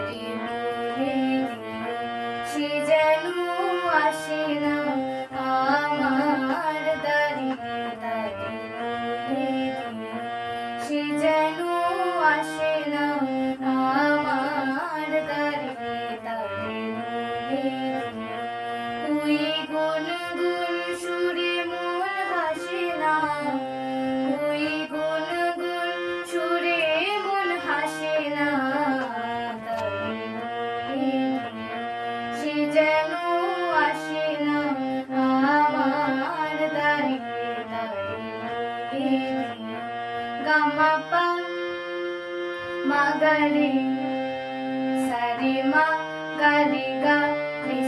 দূরে সে যেন আসে না আমার দাঁড়িয়ে দাঁড়িয়ে সে যেন আসে না আমার দাঁড়িয়ে দাঁড়িয়ে ওই গুনগুন সুরে মন হাসে না ওই গুনগুন সুরে মন হাসে না সে যেন আসে না আমার দাঁড়িয়ে দাঁড়িয়ে গামা পা মা গা রে সা রে মা গা রে গা রে